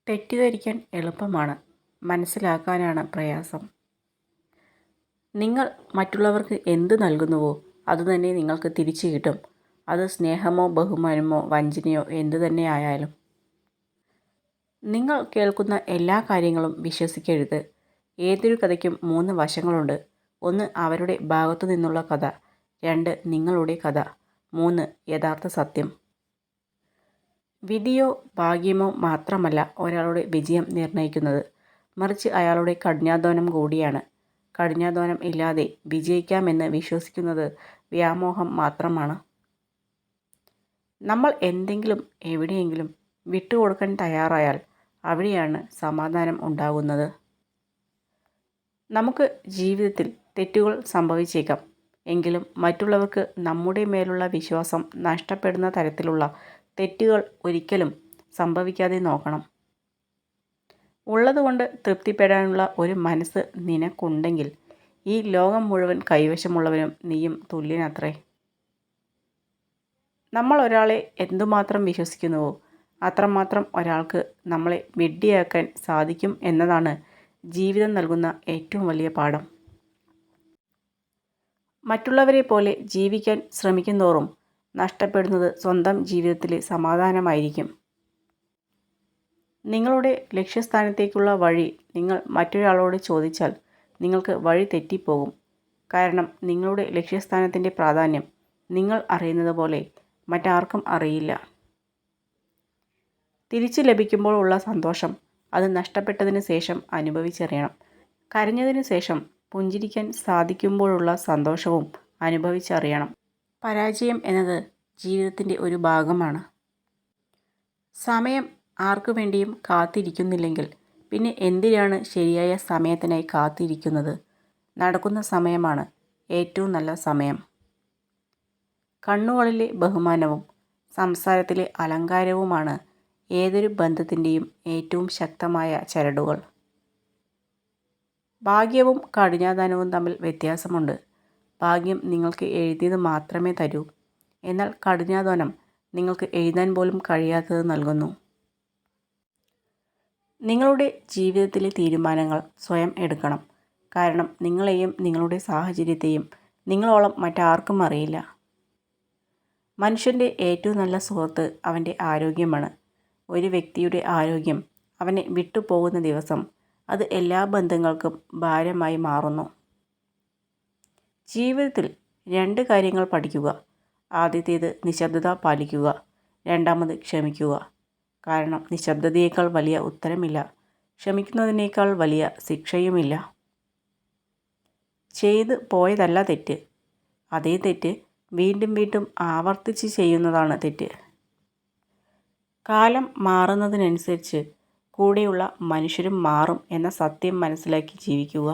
തെറ്റിദ്ധരിക്കാൻ എളുപ്പമാണ്, മനസ്സിലാക്കാനാണ് പ്രയാസം. നിങ്ങൾ മറ്റുള്ളവർക്ക് എന്ത് നൽകുന്നുവോ അതുതന്നെ നിങ്ങൾക്ക് തിരിച്ചു കിട്ടും. അത് സ്നേഹമോ ബഹുമാനമോ വഞ്ചനയോ എന്തു തന്നെ ആയാലും. നിങ്ങൾ കേൾക്കുന്ന എല്ലാ കാര്യങ്ങളും വിശ്വസിക്കരുത്. ഏതൊരു കഥയ്ക്കും 3 വശങ്ങളുണ്ട്. 1 അവരുടെ ഭാഗത്തു നിന്നുള്ള കഥ, 2 നിങ്ങളുടെ കഥ, 3 യഥാർത്ഥ സത്യം. വിധിയോ ഭാഗ്യമോ മാത്രമല്ല ഒരാളുടെ വിജയം നിർണ്ണയിക്കുന്നത്, മറിച്ച് അയാളുടെ കഠിനാധ്വാനം കൂടിയാണ്. കഠിനാധ്വാനം ഇല്ലാതെ വിജയിക്കാമെന്ന് വിശ്വസിക്കുന്നത് വ്യാമോഹം മാത്രമാണ്. നമ്മൾ എന്തെങ്കിലും എവിടെയെങ്കിലും വിട്ടുകൊടുക്കാൻ തയ്യാറായാൽ അവിടെയാണ് സമാധാനം ഉണ്ടാകുന്നത്. നമുക്ക് ജീവിതത്തിൽ തെറ്റുകൾ സംഭവിച്ചേക്കാം. എങ്കിലും മറ്റുള്ളവർക്ക് നമ്മുടെ മേലുള്ള വിശ്വാസം നഷ്ടപ്പെടുന്ന തരത്തിലുള്ള തെറ്റുകൾ ഒരിക്കലും സംഭവിക്കാതെ നോക്കണം. ഉള്ളതുകൊണ്ട് തൃപ്തിപ്പെടാനുള്ള ഒരു മനസ്സ് നിനക്കുണ്ടെങ്കിൽ ഈ ലോകം മുഴുവൻ കൈവശമുള്ളവനും നീയും തുല്യനത്രേ. നമ്മൾ ഒരാളെ എന്തുമാത്രം വിശ്വസിക്കുന്നുവോ അത്രമാത്രം ഒരാൾക്ക് നമ്മളെ വിഡ്ഢിയാക്കാൻ സാധിക്കും എന്നതാണ് ജീവിതം നൽകുന്ന ഏറ്റവും വലിയ പാഠം. മറ്റുള്ളവരെ പോലെ ജീവിക്കാൻ ശ്രമിക്കുന്തോറും നഷ്ടപ്പെടുന്നത് സ്വന്തം ജീവിതത്തിലെ സമാധാനമായിരിക്കും. നിങ്ങളുടെ ലക്ഷ്യസ്ഥാനത്തേക്കുള്ള വഴി നിങ്ങൾ മറ്റൊരാളോട് ചോദിച്ചാൽ നിങ്ങൾക്ക് വഴി തെറ്റിപ്പോകും. കാരണം നിങ്ങളുടെ ലക്ഷ്യസ്ഥാനത്തിൻ്റെ പ്രാധാന്യം നിങ്ങൾ അറിയുന്നത് പോലെ മറ്റാർക്കും അറിയില്ല. തിരിച്ചു ലഭിക്കുമ്പോൾ ഉള്ള സന്തോഷം അത് നഷ്ടപ്പെട്ടതിന് ശേഷം അനുഭവിച്ചറിയണം. കരഞ്ഞതിന് ശേഷം പുഞ്ചിരിക്കാൻ സാധിക്കുമ്പോഴുള്ള സന്തോഷവും അനുഭവിച്ചറിയണം. പരാജയം എന്നത് ജീവിതത്തിൻ്റെ ഒരു ഭാഗമാണ്. സമയം ആർക്കു വേണ്ടിയും കാത്തിരിക്കുന്നില്ലെങ്കിൽ പിന്നെ എന്തിനാണ് ശരിയായ സമയത്തിനായി കാത്തിരിക്കുന്നത്? നടക്കുന്ന സമയമാണ് ഏറ്റവും നല്ല സമയം. കണ്ണുകളിലെ ബഹുമാനവും സംസാരത്തിലെ അലങ്കാരവുമാണ് ഏതൊരു ബന്ധത്തിൻ്റെയും ഏറ്റവും ശക്തമായ ചരടുകൾ. ഭാഗ്യവും കഠിനാധ്വാനവും തമ്മിൽ വ്യത്യാസമുണ്ട്. ഭാഗ്യം നിങ്ങൾക്ക് എഴുതിയത് മാത്രമേ തരൂ, എന്നാൽ കഠിനാധ്വാനം നിങ്ങൾക്ക് എഴുതാൻ പോലും കഴിയാത്തത് നൽകുന്നു. നിങ്ങളുടെ ജീവിതത്തിലെ തീരുമാനങ്ങൾ സ്വയം എടുക്കണം. കാരണം നിങ്ങളെയും നിങ്ങളുടെ സാഹചര്യത്തെയും നിങ്ങളോളം മറ്റാർക്കും അറിയില്ല. മനുഷ്യൻ്റെ ഏറ്റവും നല്ല സുഹൃത്ത് അവൻ്റെ ആരോഗ്യമാണ്. ഒരു വ്യക്തിയുടെ ആരോഗ്യം അവനെ വിട്ടുപോകുന്ന ദിവസം അത് എല്ലാ ബന്ധങ്ങൾക്കും ഭാരമായി മാറുന്നു. ജീവിതത്തിൽ 2 കാര്യങ്ങൾ പഠിക്കുക. ആദ്യത്തേത് നിശബ്ദത പാലിക്കുക, രണ്ടാമത് ക്ഷമിക്കുക. കാരണം നിശബ്ദതയേക്കാൾ വലിയ ഉത്തരമില്ല, ക്ഷമിക്കുന്നതിനേക്കാൾ വലിയ ശിക്ഷയുമില്ല. ചെയ്ത് പോയതല്ല തെറ്റ്, അതേ തെറ്റ് വീണ്ടും വീണ്ടും ആവർത്തിച്ച് ചെയ്യുന്നതാണ് തെറ്റ്. കാലം മാറുന്നതിനനുസരിച്ച് കൂടെയുള്ള മനുഷ്യരും മാറും എന്ന സത്യം മനസ്സിലാക്കി ജീവിക്കുക.